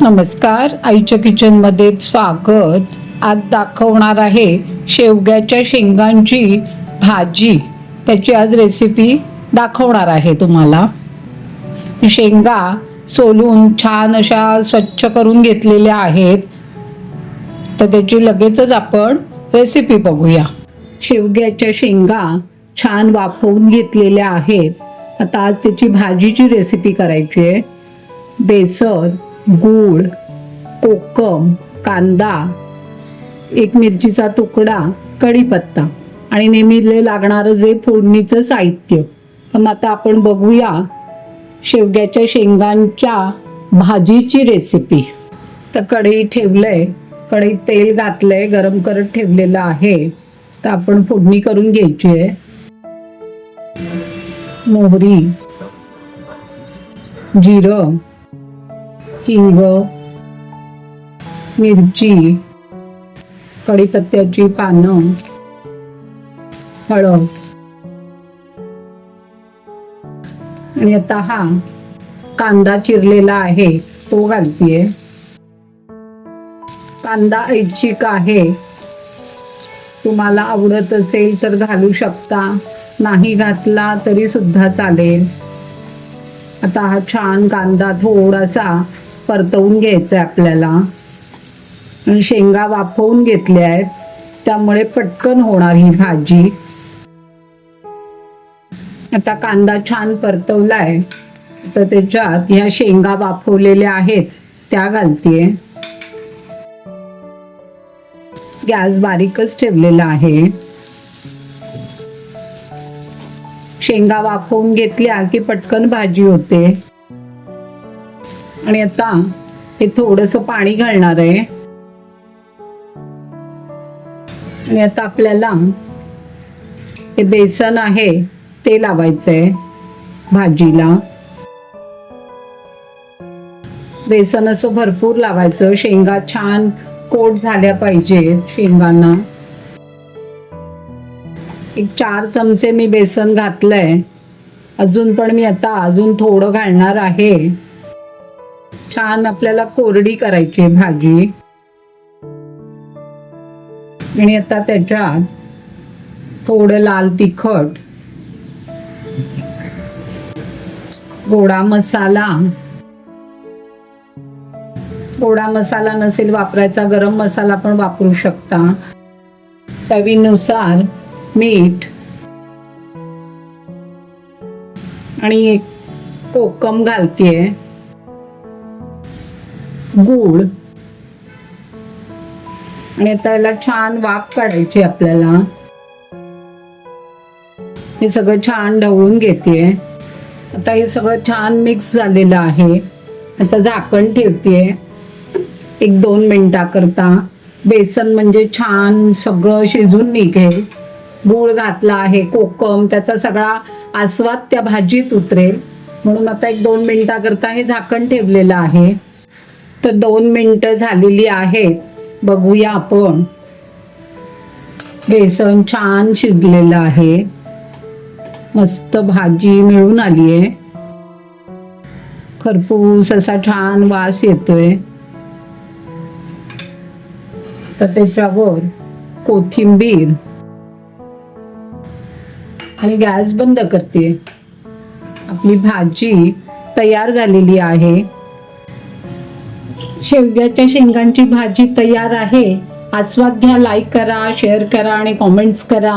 नमस्कार, आईच्या किचनमध्ये स्वागत. आज दाखवणार आहे शेवग्याच्या शेंगांची भाजी. त्याची आज रेसिपी दाखवणार आहे तुम्हाला. शेंगा सोलून छान अशा स्वच्छ करून घेतलेल्या आहेत, तर त्याची लगेचच आपण रेसिपी बघूया. शेवग्याच्या शेंगा छान वाफवून घेतलेल्या आहेत. आता आज त्याची भाजीची रेसिपी करायची आहे. बेसन, गूळ, कोकम, कांदा, एक मिरचीचा तुकडा, कढीपत्ता आणि नेहमीले लागणारं जे फोडणीचं साहित्य. तर आता आपण बघूया शेवग्याच्या शेंगांच्या भाजीची रेसिपी. तर कढई ठेवलंय, कढईत तेल घातलंय, गरम करत ठेवलेलं आहे. तर आपण फोडणी करून घ्यायची आहे. मोहरी, जिरं, हिंग, मिरची, कढीपत्त्याची पानं, हळद आणि आता हा कांदा चिरलेला आहे तो घालतीये. कांदा ऐच्छिक आहे, तुम्हाला आवडत असेल तर घालू शकता, नाही घातला तरी सुद्धा चालेल. आता हा छान कांदा थोडासा परतवून घ्यायचा आहे आपल्याला. आणि शेंगा वाफवून घेतल्या आहेत, त्यामुळे पटकन होणार ही भाजी. आता कांदा छान परतवलाय, तर त्याच्यात ह्या शेंगा वाफवलेल्या आहेत त्या घालतेय. गॅस बारीकच ठेवलेला आहे. शेंगा वाफवून घेतल्या की पटकन भाजी होते. आणि आता हे थोडंसं पाणी घालणार आहे. आणि आता आपल्याला हे बेसन आहे ते लावायचंय भाजीला. बेसन असं भरपूर लावायचं, शेंगा छान कोट झाल्या पाहिजेत शेंगांना. एक 4 चमचे मी बेसन घातलंय. अजून पण मी आता अजून थोडं घालणार आहे. छान आपल्याला कोरडी करायची भाजी. आणि आता त्याच्यात थोडं लाल तिखट, गोडा मसाला, गोडा मसाला नसेल वापरायचा गरम मसाला पण वापरू शकता, चवीनुसार मीठ आणि एक कोकम घालतेय, गूळ. आणि आता याला छान वाफ काढायची आपल्याला. हे सगळं छान ढवळून घेते. आता हे सगळं छान मिक्स झालेलं आहे. आता झाकण ठेवते 1-2 मिनिटाकरता. बेसन म्हणजे छान सगळं शिजून निघेल. गूळ घातला आहे, कोकम, त्याचा सगळा आस्वाद त्या भाजीत उतरेल. म्हणून आता 1-2 मिनिटाकरता हे झाकण ठेवलेलं आहे. तर 2 मिनिटं झालेली आहेत. बघूया आपण. बेसन छान शिजलेलं आहे, मस्त भाजी मिळून आली आहे. खरपूस असा छान वास येतोय. तर त्याच्यावर कोथिंबीर आणि गॅस बंद करते. आपली भाजी तयार झालेली आहे. शेवग्याच्या शेंगांची भाजी तयार आहे. आस्वाद घ्या, लाईक करा, शेअर करा आणि कॉमेंट्स करा.